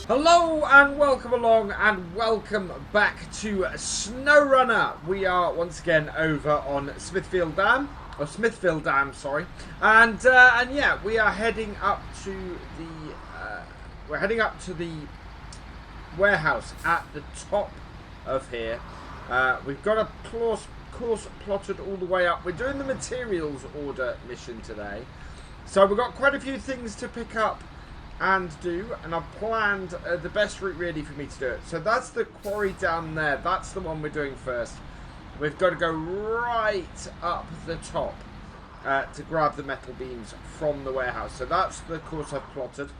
Hello and welcome along and welcome back to SnowRunner. We are once again over on Smithville Dam, sorry, and yeah, we are heading up to the warehouse at the top of here. We've got a course plotted all the way up. We're doing the materials order mission today, so we've got quite a few things to pick up and do, and I've planned the best route really for me to do it. So that's the quarry down there. That's the one we're doing first. We've got to go right up the top to grab the metal beams from the warehouse. So that's the course I've plotted.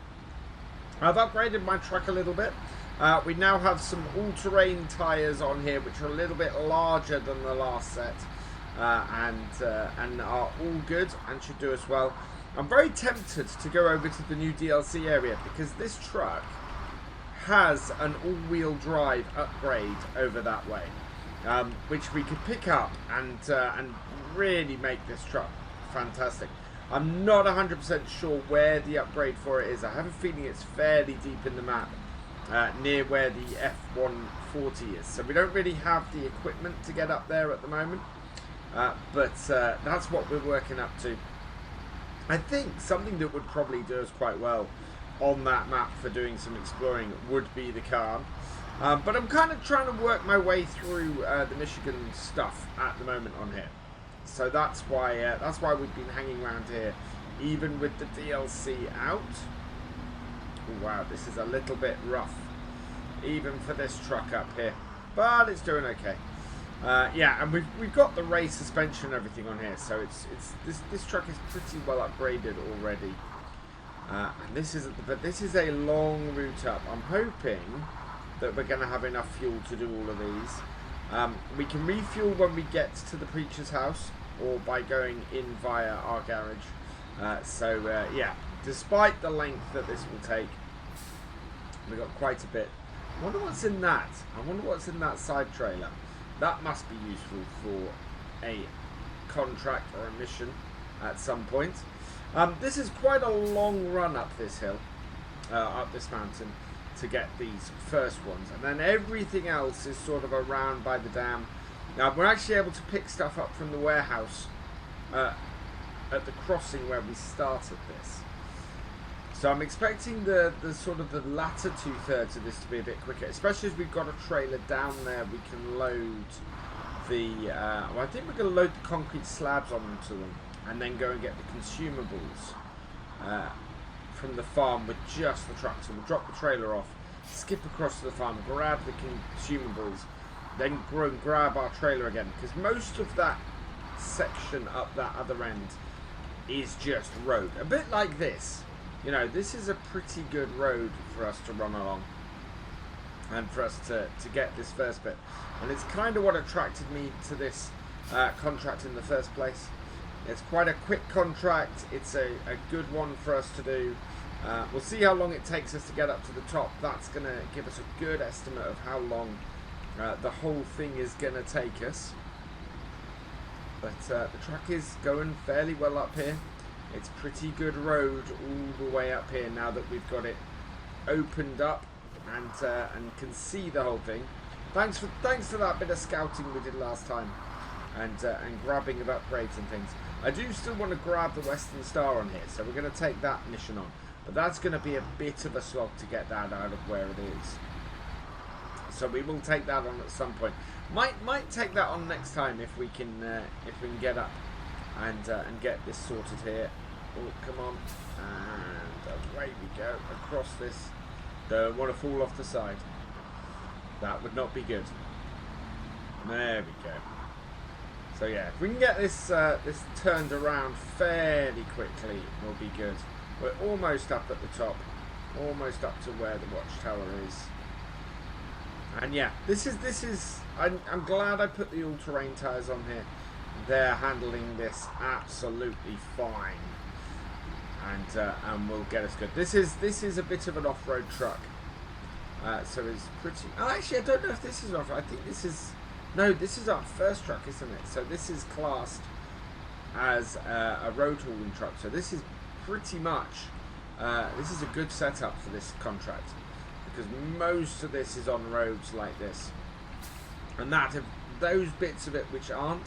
I've upgraded my truck a little bit. We now have some all-terrain tyres on here, which are a little bit larger than the last set, and are all good and should do us well. I'm very tempted to go over to the new DLC area because this truck has an all-wheel drive upgrade over that way, which we could pick up and really make this truck fantastic. I'm not 100% sure where the upgrade for it is. I have a feeling it's fairly deep in the map, near where the F140 is. So we don't really have the equipment to get up there at the moment, but that's what we're working up to. I think something that would probably do us quite well on that map for doing some exploring would be the car. But I'm kind of trying to work my way through the Michigan stuff at the moment on here. So that's why we've been hanging around here, even with the DLC out. Oh, wow, this is a little bit rough, even for this truck up here, but it's doing okay. Yeah, and we've got the race suspension and everything on here, so this truck is pretty well upgraded already. And this is a long route up. I'm hoping that we're going to have enough fuel to do all of these. We can refuel when we get to the preacher's house, or by going in via our garage. Yeah, despite the length that this will take, we've got quite a bit. I wonder what's in that. I wonder what's in that side trailer. That must be useful for a contract or a mission at some point. This is quite a long run up this hill, up this mountain, to get these first ones. And then everything else is sort of around by the dam. Now, we're actually able to pick stuff up from the warehouse at the crossing where we started this. So I'm expecting the sort of the latter 2/3 of this to be a bit quicker, especially as we've got a trailer down there. We can load the, well, I think we're going to load the concrete slabs onto them and then go and get the consumables from the farm with just the truck. So we'll drop the trailer off, skip across to the farm, grab the consumables, then go and grab our trailer again, because most of that section up that other end is just road, a bit like this. You know, this is a pretty good road for us to run along and for us to get this first bit. And it's kind of what attracted me to this contract in the first place. It's quite a quick contract. It's a good one for us to do. We'll see how long it takes us to get up to the top. That's going to give us a good estimate of how long the whole thing is going to take us. But the truck is going fairly well up here. It's pretty good road all the way up here now that we've got it opened up and can see the whole thing. Thanks to that bit of scouting we did last time and grabbing of upgrades and things. I do still want to grab the Western Star on here, so we're going to take that mission on. But that's going to be a bit of a slog to get that out of where it is. So we will take that on at some point. Might take that on next time if we can get up and get this sorted here. Oh, come on, and away we go across this. Don't want to fall off the side. That would not be good. There we go. So yeah, if we can get this this turned around fairly quickly, we'll be good. We're almost up at the top, almost up to where the watchtower is. And yeah, this is. I'm glad I put the all-terrain tyres on here. They're handling this absolutely fine, and will get us good. This is a bit of an off-road truck, so it's pretty. Oh, actually, I don't know if this is off-road. I think this is. No, this is our first truck, isn't it? So this is classed as a road hauling truck. So this is pretty much. This is a good setup for this contract. because most of this is on roads like this, and those bits of it which aren't,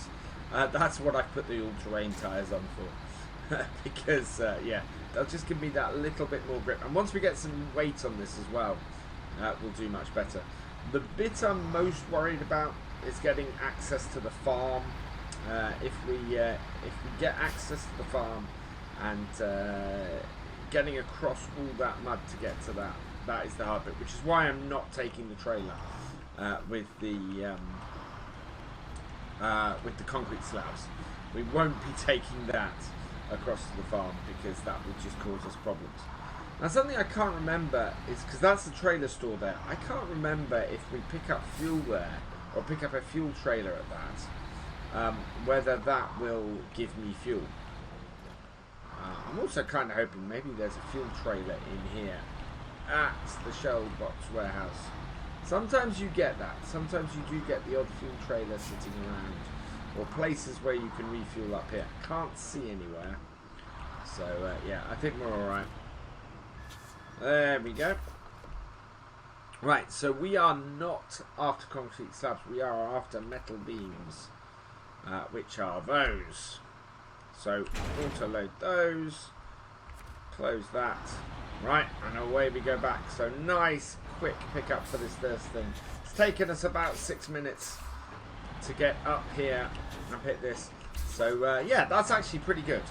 that's what I put the all-terrain tyres on for. Because yeah, they'll just give me that little bit more grip, and once we get some weight on this as well, we'll do much better. The bit I'm most worried about is getting access to the farm. If we get access to the farm and getting across all that mud to get to that is the hard bit, which is why I'm not taking the trailer with the concrete slabs. We won't be taking that across to the farm because that would just cause us problems. Now, something I can't remember is, because that's the trailer store there, I can't remember if we pick up fuel there or pick up a fuel trailer at that, whether that will give me fuel. I'm also kind of hoping maybe there's a fuel trailer in here at the shell box warehouse. Sometimes you get that. Sometimes you do get the odd fuel trailer sitting around, or places where you can refuel up here. Can't see anywhere. So yeah, I think we're alright. There we go. Right, so we are not after concrete slabs, we are after metal beams, which are those. So auto load those, close that. Right, and away we go back. So nice quick pickup for this first thing. It's taken us about 6 minutes to get up here and hit this. So yeah, that's actually pretty good.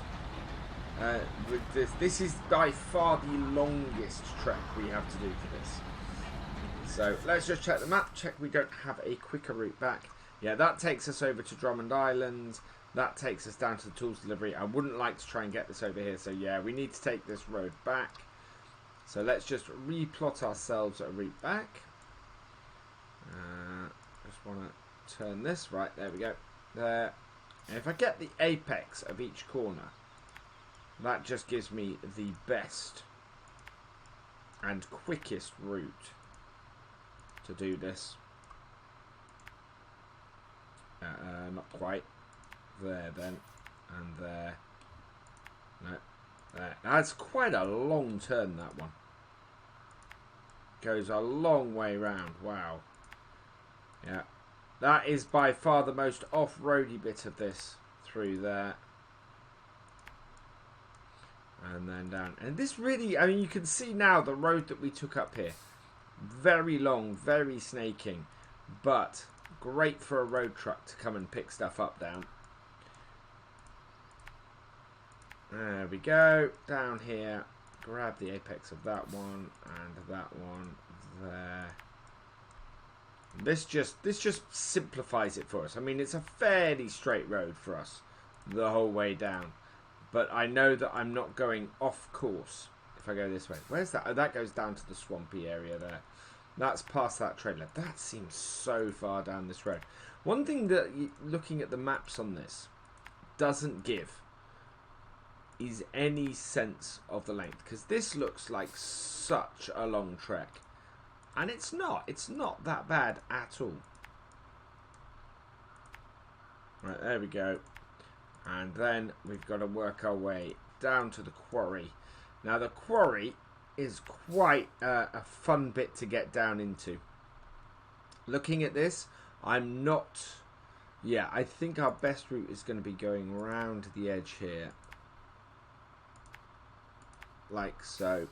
With this is by far the longest trek we have to do for this. So let's just check the map, check we don't have a quicker route back. Yeah, that takes us over to Drummond Island. That takes us down to the tools delivery. I wouldn't like to try and get this over here. So yeah, we need to take this road back. So let's just replot ourselves a route back. Just want to turn this. Right, there we go. There. And if I get the apex of each corner, that just gives me the best and quickest route to do this. Not quite. There then. And there. No. There. That's quite a long turn, that one. Goes a long way round. Wow. Yeah. That is by far the most off-roady bit of this. Through there. And then down. And this really, I mean, you can see now the road that we took up here. Very long, very snaking. But great for a road truck to come and pick stuff up down. There we go. Down here. Grab the apex of that one and that one there. This just simplifies it for us. I mean, it's a fairly straight road for us the whole way down. But I know that I'm not going off course if I go this way. Where's that? Oh, that goes down to the swampy area there. That's past that trailer. That seems so far down this road. One thing that, looking at the maps on this, doesn't give is any sense of the length. Because this looks like such a long trek. And it's not. It's not that bad at all. Right, there we go. And then we've got to work our way down to the quarry. Now the quarry is quite a fun bit to get down into. Looking at this, I'm not... Yeah, I think our best route is going to be going around the edge here. Like so.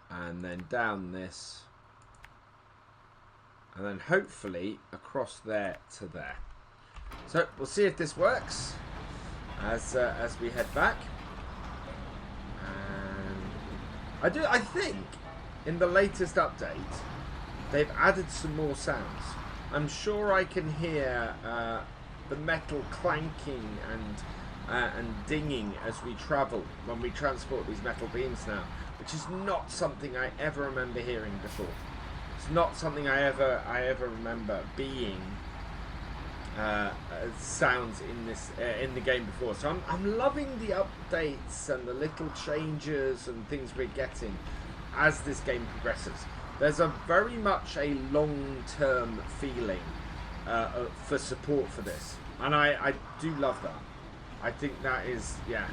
And then down this. And then hopefully across there to there. So we'll see if this works as we head back. And I think in the latest update they've added some more sounds. I'm sure I can hear the metal clanking and dinging as we travel when we transport these metal beams now, which is not something I ever remember hearing before. It's not something I ever remember being sounds in this in the game before. So I'm loving the updates and the little changes and things we're getting as this game progresses. There's a very much a long-term feeling for support for this, and I do love that. I think that is, yeah,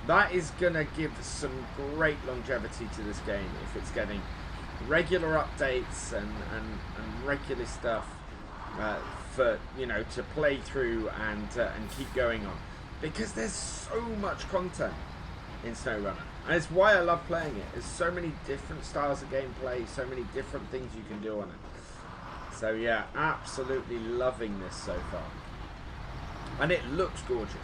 That is going to give some great longevity to this game if it's getting regular updates and regular stuff for, you know, to play through and keep going on. Because there's so much content in SnowRunner. And it's why I love playing it. There's so many different styles of gameplay, so many different things you can do on it. So yeah, absolutely loving this so far. And it looks gorgeous.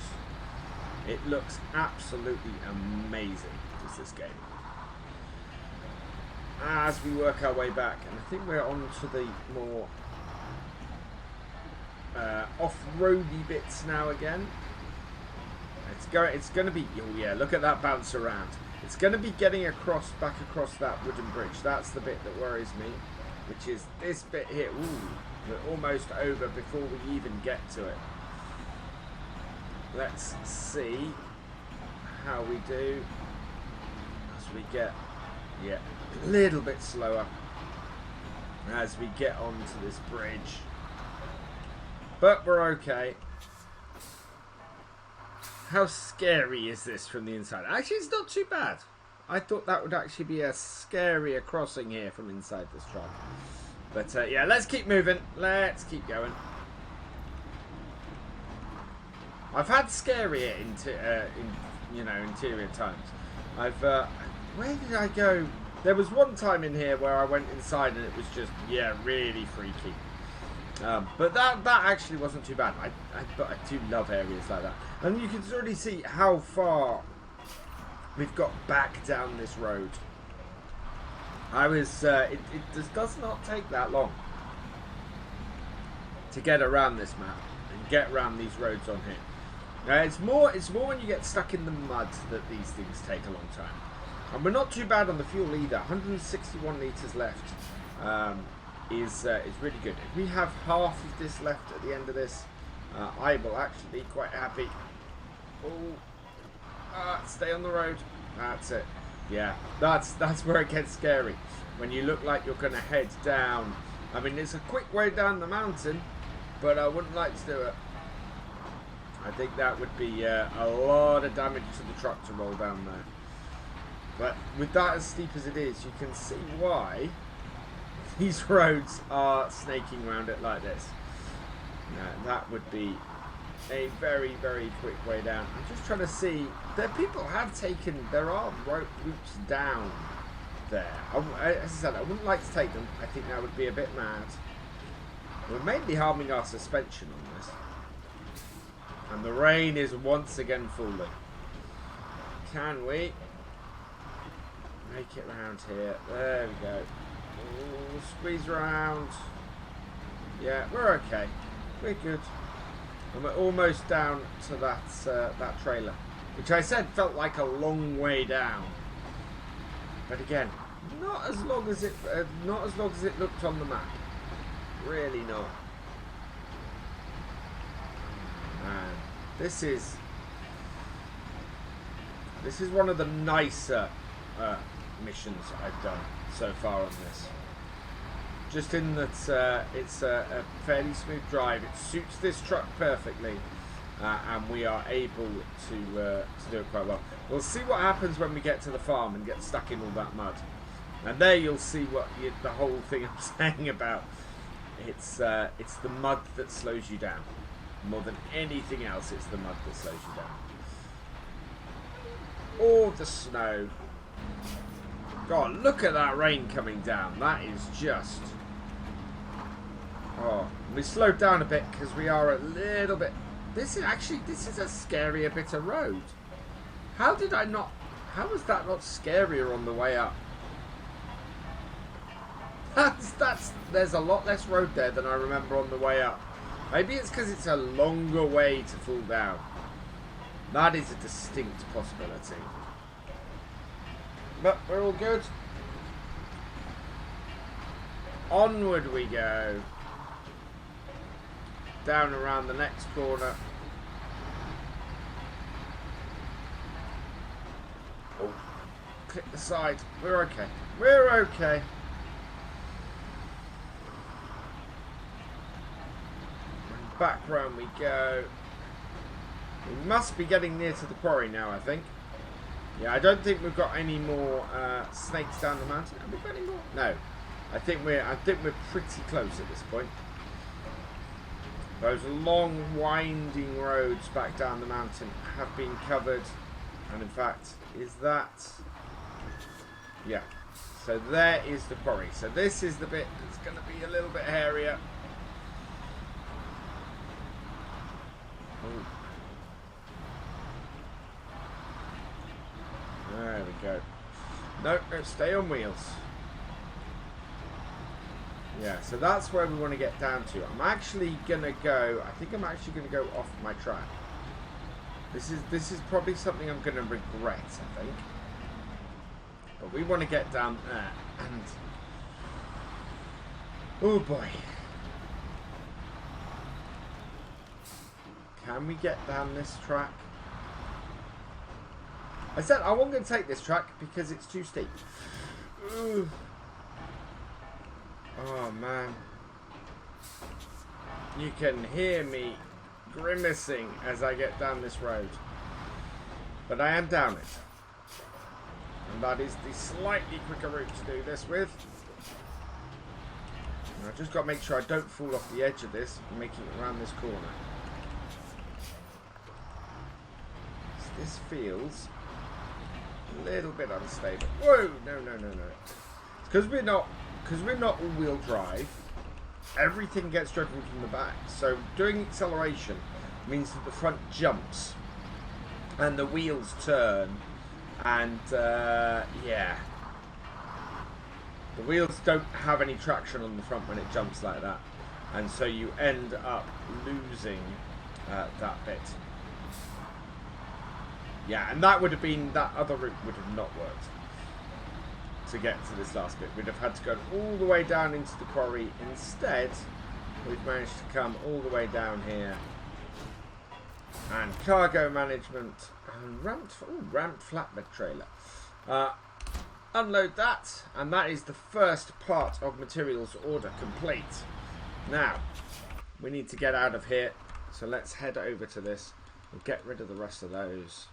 It looks absolutely amazing, this game. As we work our way back, and I think we're on to the more off-roady bits now again. It's going to be, oh yeah, look at that bounce around. It's going to be getting back across that wooden bridge. That's the bit that worries me, which is this bit here. Ooh, we're almost over before we even get to it. Let's see how we do as we get, yeah, a little bit slower as we get onto this bridge. But we're okay. How scary is this from the inside? Actually, it's not too bad. I thought that would actually be a scarier crossing here from inside this truck. But yeah, let's keep moving. Let's keep going. I've had scarier interior times. Where did I go? There was one time in here where I went inside and it was just, yeah, really freaky. But that actually wasn't too bad. But I do love areas like that. And you can already see how far we've got back down this road. It just does not take that long to get around this map and get around these roads on here. It's more when you get stuck in the mud that these things take a long time. And we're not too bad on the fuel either. 161 litres left is really good. If we have half of this left at the end of this, I will actually be quite happy. Oh, stay on the road. That's it. Yeah, that's where it gets scary. When you look like you're going to head down. I mean, it's a quick way down the mountain, but I wouldn't like to do it. I think that would be a lot of damage to the truck to roll down there. But with that as steep as it is, you can see why these roads are snaking around it like this. That would be a very, very quick way down. I'm just trying to see. There are routes down there. As I said, I wouldn't like to take them. I think that would be a bit mad. We're mainly harming our suspension on this. And the rain is once again falling. Can we make it round here? There we go. Ooh, squeeze around. Yeah, we're okay. We're good. And we're almost down to that trailer, which I said felt like a long way down. But again, not as long as it looked on the map. Really not. And this is one of the nicer missions I've done so far on this. Just in that it's a fairly smooth drive. It suits this truck perfectly, and we are able to do it quite well. We'll see what happens when we get to the farm and get stuck in all that mud. And there you'll see the whole thing I'm saying about it's the mud that slows you down. More than anything else, it's the mud that slows you down. All the snow. God, look at that rain coming down. That is just... Oh, we slowed down a bit because we are a little bit... This is a scarier bit of road. How was that not scarier on the way up? There's a lot less road there than I remember on the way up. Maybe it's because it's a longer way to fall down. That is a distinct possibility. But we're all good. Onward we go. Down around the next corner. Oh, click the side. We're okay. We're okay. And back round we go. We must be getting near to the quarry now, I think. Yeah, I don't think we've got any more snakes down the mountain. Have we got any more? No. I think we're pretty close at this point. Those long winding roads back down the mountain have been covered. And in fact, is that... Yeah. So there is the quarry. So this is the bit that's going to be a little bit hairier. Ooh. There we go. No, stay on wheels. Yeah, so that's where we want to get down to. I'm actually gonna go. I think I'm actually gonna go off my track. This is probably something I'm gonna regret, I think. But we want to get down there, and oh boy, can we get down this track? I said I wasn't going to take this track because it's too steep. Ooh. Oh man, you can hear me grimacing as I get down this road, but I am down it, and that is the slightly quicker route to do this with. And I've just got to make sure I don't fall off the edge of this, making it around this corner. So this feels a little bit unstable. Whoa! No. It's because we're not all-wheel drive. Everything gets driven from the back. So doing acceleration means that the front jumps and the wheels turn, and yeah, the wheels don't have any traction on the front when it jumps like that, and so you end up losing that bit. Yeah, and that would have been, that other route would have not worked to get to this last bit. We'd have had to go all the way down into the quarry. Instead, we've managed to come all the way down here. And cargo management and ramped flatbed trailer. Unload that, and that is the first part of materials order complete. Now, we need to get out of here, so let's head over to this. We'll get rid of the rest of those.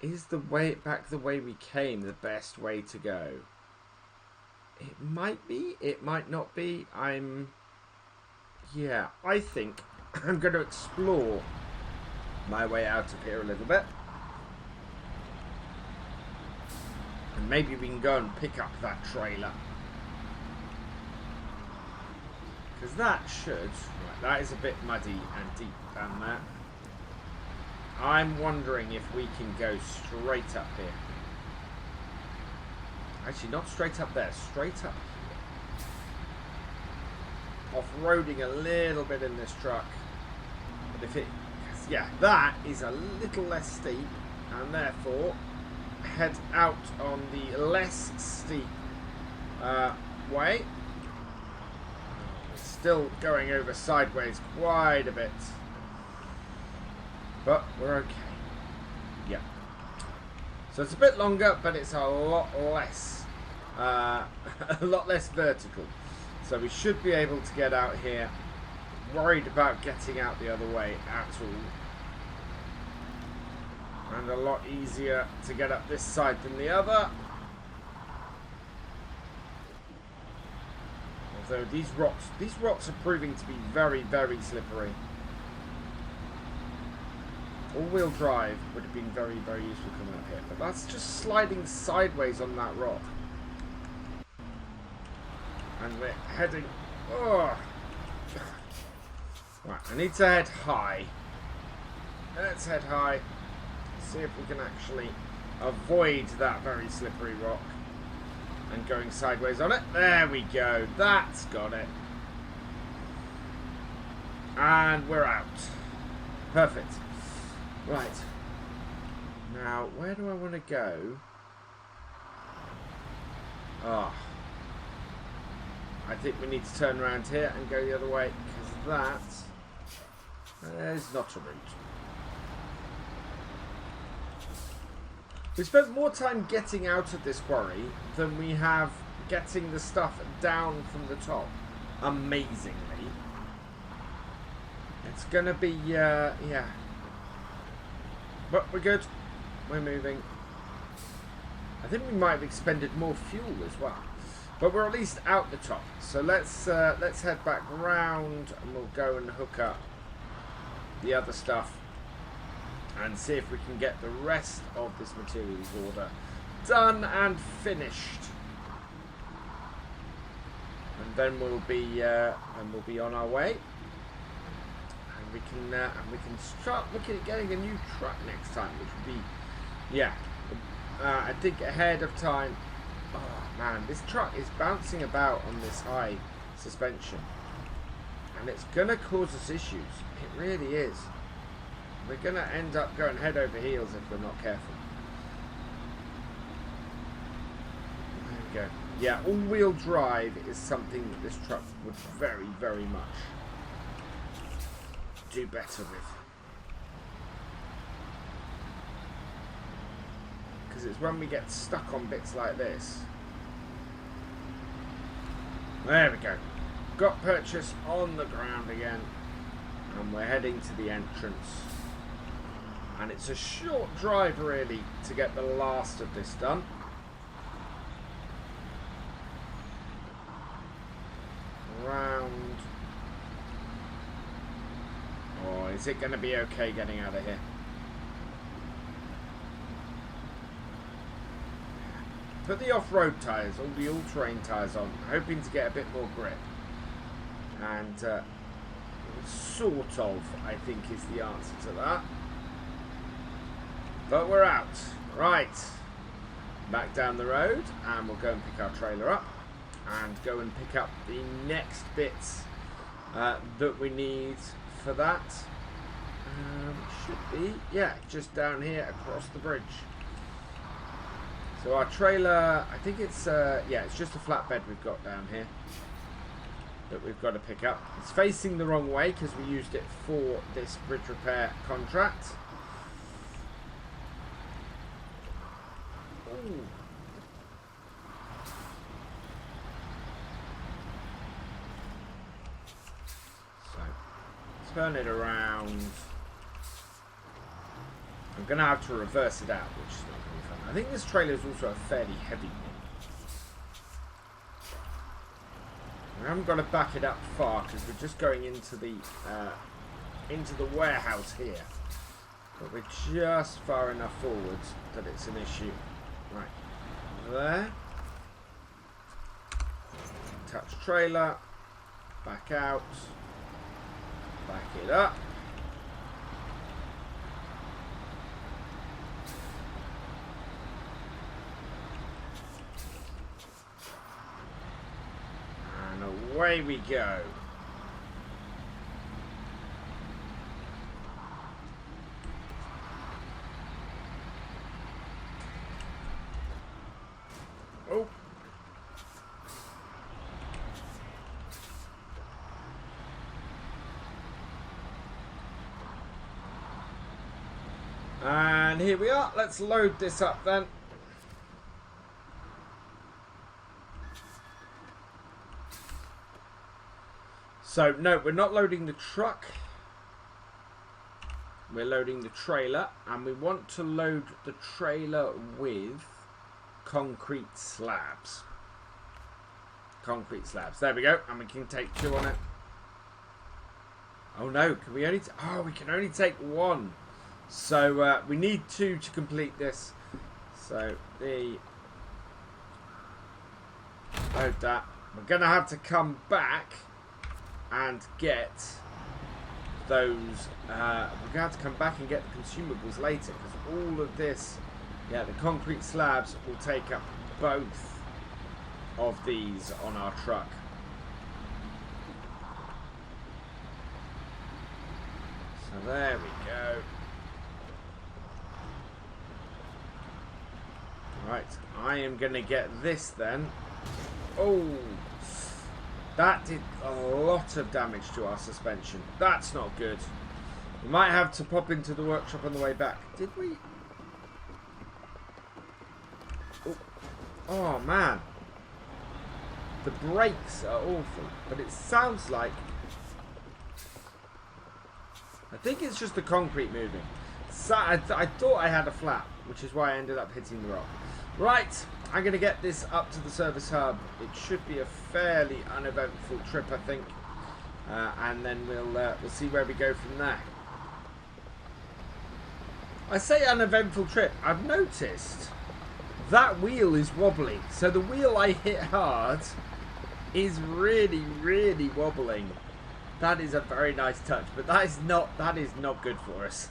Is the way back the way we came the best way to go? It might be, it might not be. Yeah, I think I'm going to explore my way out of here a little bit. And maybe we can go and pick up that trailer. Because that should... Right, that is a bit muddy and deep down there. I'm wondering if we can go straight up here. Actually, not straight up there, straight up here. Off-roading a little bit in this truck. But if it... Yeah, that is a little less steep, and therefore head out on the less steep way. It's still going over sideways quite a bit. But we're okay. Yeah. So it's a bit longer, but it's a lot less vertical. So we should be able to get out here. Worried about getting out the other way at all. And a lot easier to get up this side than the other. Although these rocks are proving to be very, very slippery. All-wheel drive would have been very, very useful coming up here, but that's just sliding sideways on that rock. And we're heading... Oh! Right, I need to head high. Let's head high. See if we can actually avoid that very slippery rock. And going sideways on it. There we go. That's got it. And we're out. Perfect. Right. Now, where do I want to go? Ah. I think we need to turn around here and go the other way, because that is not a route. We spent more time getting out of this quarry than we have getting the stuff down from the top. Amazingly. It's going to be, yeah. But we're good. we're moving. I think we might have expended more fuel as well. But we're at least out the top. So let's head back round and we'll go and hook up the other stuff and see if we can get the rest of this materials order done and finished. And then we'll be on our way. And we can start looking at getting a new truck next time, which would be, yeah, I think ahead of time. Oh man, this truck is bouncing about on this high suspension, and it's gonna cause us issues. It really is. We're gonna end up going head over heels if we're not careful. There we go. Yeah, all-wheel drive is something that this truck would very, very much do better with. Because it's when we get stuck on bits like this. There we go. Got purchase on the ground again. And we're heading to the entrance. And it's a short drive really to get the last of this done. Round. Oh, is it going to be okay getting out of here? Put the off-road tyres, all the all-terrain tyres on, hoping to get a bit more grip. And sort of, I think, is the answer to that. But we're out. Right. Back down the road, and we'll go and pick our trailer up. And go and pick up the next bits that we need for that. Should be, yeah, just down here across the bridge. So our trailer, I think it's, yeah, it's just a flatbed we've got down here that we've got to pick up. It's facing the wrong way because we used it for this bridge repair contract. Ooh. So, turn it around. I'm going to have to reverse it out, which is not going to be fun. I think this trailer is also a fairly heavy one. I haven't got to back it up far because we're just going into the warehouse here. But we're just far enough forwards that it's an issue. Right, there. Touch trailer. Back out. Back it up. And away we go. Oh. And here we are. Let's load this up then. So, no, we're not loading the truck. We're loading the trailer. And we want to load the trailer with concrete slabs. Concrete slabs. There we go. And we can take 2 on it. Oh, no. Can we only... Oh, we can only take 1. So, we need 2 to complete this. So, load that. We're going to have to come back and get those. We're going to have to come back and get the consumables later because all of this, yeah, the concrete slabs will take up both of these on our truck. So there we go. Right, I am going to get this then. Oh, that did a lot of damage to our suspension. That's not good. We might have to pop into the workshop on the way back. Did we? Oh, oh man. The brakes are awful, but it sounds like... I think it's just the concrete moving. So I thought I had a flat. which is why I ended up hitting the rock. Right, I'm going to get this up to the service hub. It should be a fairly uneventful trip, I think. And then we'll see where we go from there. I say uneventful trip. I've noticed that wheel is wobbly. So the wheel I hit hard is really, really wobbling. That is a very nice touch, but that is not good for us.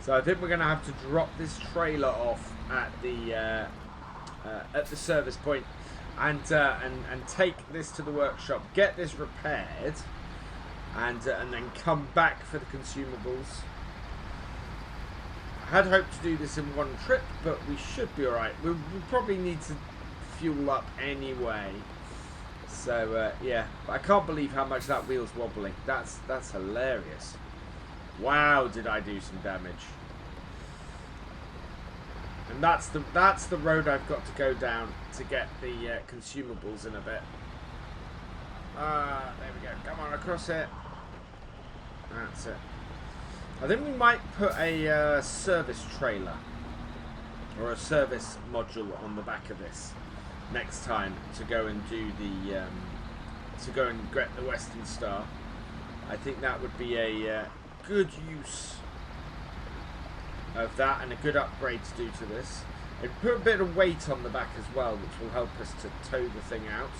So I think we're going to have to drop this trailer off at the service point and take this to the workshop, get this repaired, and then come back for the consumables. I had hoped to do this in one trip, but we should be alright. We'll probably need to fuel up anyway. So, yeah. But I can't believe how much that wheel's wobbling. That's hilarious. Wow, did I do some damage. And that's the road I've got to go down to get the consumables in a bit. There we go. Come on, across it. That's it. I think we might put a service trailer or a service module on the back of this next time to go and do the to go and get the Western Star. I think that would be a good use of that and a good upgrade to do to this. It put a bit of weight on the back as well, which will help us to tow the thing out.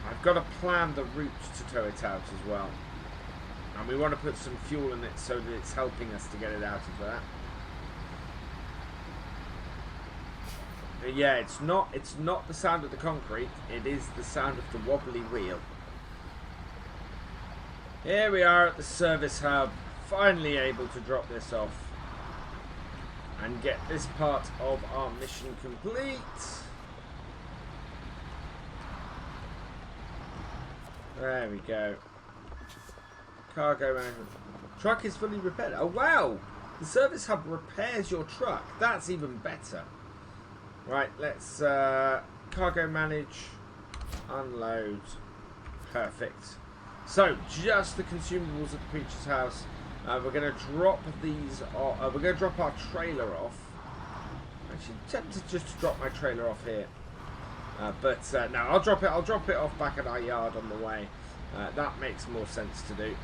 I've got to plan the route to tow it out as well. And we want to put some fuel in it so that it's helping us to get it out of there. But yeah, it's not the sound of the concrete, it is the sound of the wobbly wheel. Here we are at the service hub, finally able to drop this off and get this part of our mission complete. There we go. Cargo management. Truck is fully repaired. Oh wow! The service hub repairs your truck. That's even better. Right, let's cargo manage, unload. Perfect. So, just the consumables at the preacher's house. We're going to drop these off. We're going to drop our trailer off. Actually, tempted just to drop my trailer off here. But no, I'll drop it off back at our yard on the way. That makes more sense to do.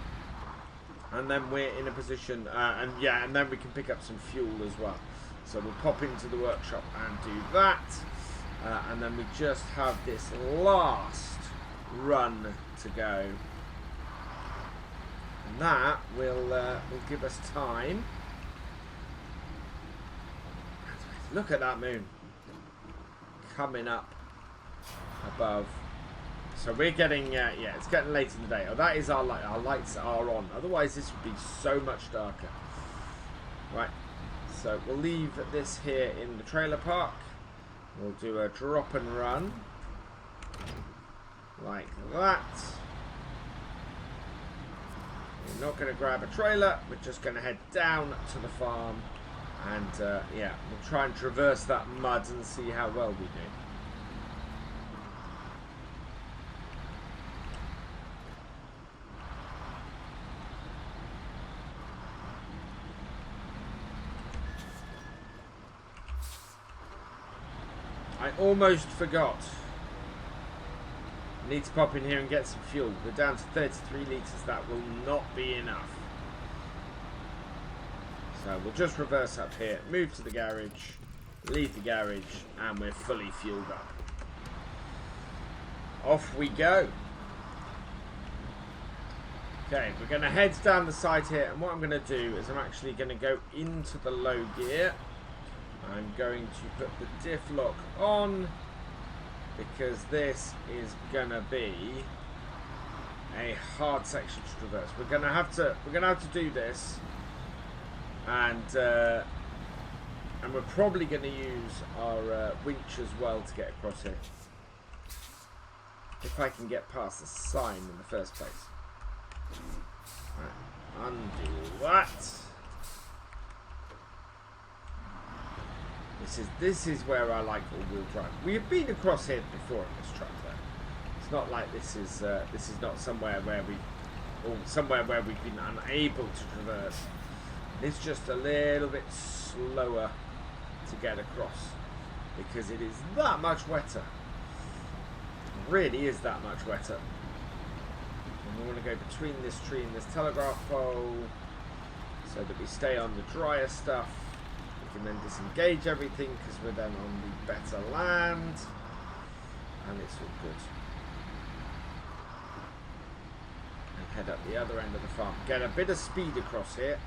And then we're in a position, and then we can pick up some fuel as well. So we'll pop into the workshop and do that. And then we just have this last run to go. And that will give us time. Look at that moon coming up above. So we're getting, it's getting late in the day. Oh, that is our light. Our lights are on. Otherwise, this would be so much darker. Right. So we'll leave this here in the trailer park. We'll do a drop and run. Like that. We're not going to grab a trailer. We're just going to head down to the farm. And, we'll try and traverse that mud and see how well we do. I almost forgot. I need to pop in here and get some fuel. We're down to 33 litres. That will not be enough. So we'll just reverse up here, move to the garage, leave the garage, and we're fully fueled up. Off we go. Okay, we're going to head down the side here, and what I'm going to do is I'm actually going to go into the low gear. I'm going to put the diff lock on because this is going to be a hard section to traverse. We're going to have to do this. And we're probably going to use our winch as well to get across here. If I can get past the sign in the first place. Right, undo that. This is where I like all-wheel drive. We have been across here before in this truck, though. It's not like this is not somewhere where we've been unable to traverse. It's just a little bit slower to get across because it is that much wetter. It really is that much wetter. And we want to go between this tree and this telegraph pole so that we stay on the drier stuff. We can then disengage everything because we're then on the better land. And it's all good. And head up the other end of the farm. Get a bit of speed across here.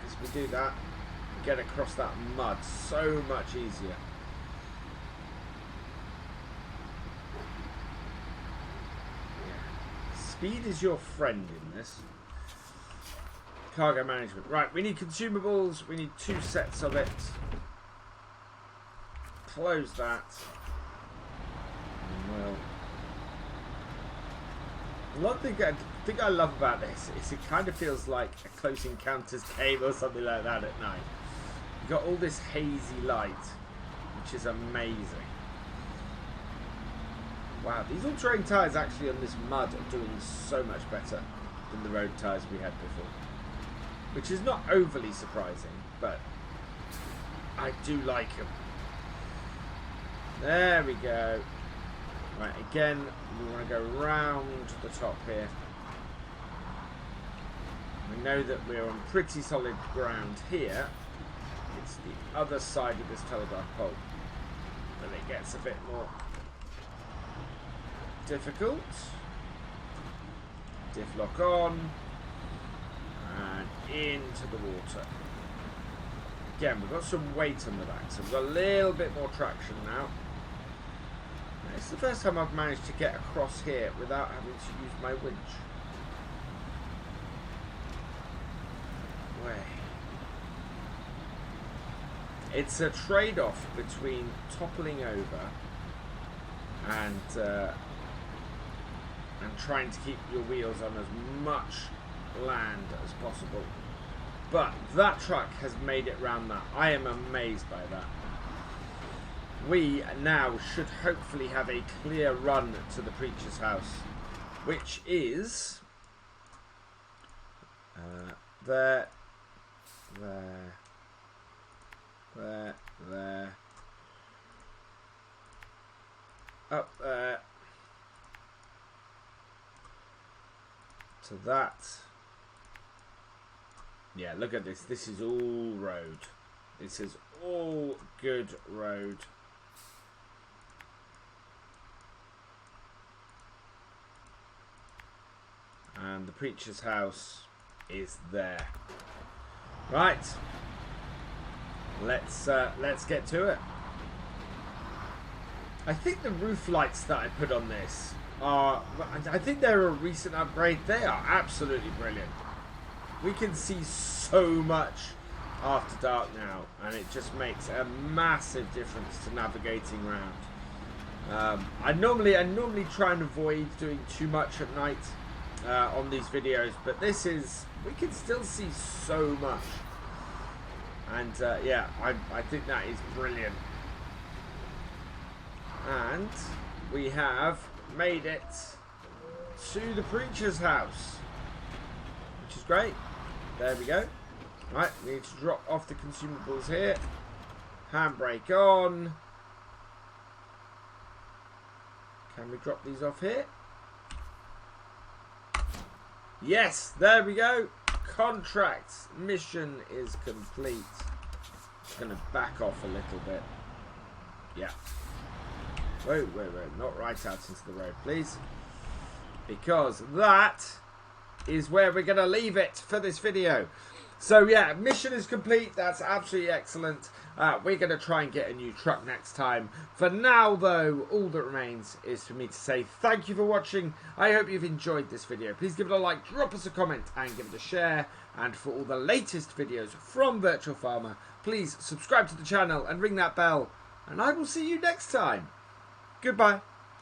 Because we do that, we get across that mud so much easier. Speed is your friend in this. Cargo management. Right, we need consumables. We need 2 sets of it. Close that. And we'll... One thing I love about this is it kind of feels like a Close Encounters game or something like that at night. You've got all this hazy light, which is amazing. Wow, these all-terrain tyres actually on this mud are doing so much better than the road tyres we had before. Which is not overly surprising, but I do like them. There we go. Right, again, we want to go round the top here. We know that we're on pretty solid ground here. It's the other side of this telegraph pole that it gets a bit more difficult. Diff lock on and into the water. Again, we've got some weight on the back, so we've got a little bit more traction now. It's the first time I've managed to get across here without having to use my winch. Way. It's a trade-off between toppling over and trying to keep your wheels on as much land as possible. But that truck has made it round that. I am amazed by that. We now should hopefully have a clear run to the preacher's house, which is there, up there, to that. Yeah, look at this. This is all road. This is all good road. And the preacher's house is there. Right. Let's get to it. I think the roof lights that I put on this are, I think they're a recent upgrade. They are absolutely brilliant. We can see so much after dark now, and it just makes a massive difference to navigating around. I normally try and avoid doing too much at night on these videos, but this is, we can still see so much, and yeah, I think that is brilliant. And we have made it to the preacher's house, which is great. There we go. Right, we need to drop off the consumables here. Handbrake on. Can we drop these off here? Yes, there we go. Contract mission is complete. Just going to back off a little bit. Yeah. Whoa, not right out into the road, please. Because that is where we're going to leave it for this video. So yeah, mission is complete. That's absolutely excellent. We're going to try and get a new truck next time. For now, though, all that remains is for me to say thank you for watching. I hope you've enjoyed this video. Please give it a like, drop us a comment, and give it a share. And for all the latest videos from Virtual Farmer, please subscribe to the channel and ring that bell. And I will see you next time. Goodbye.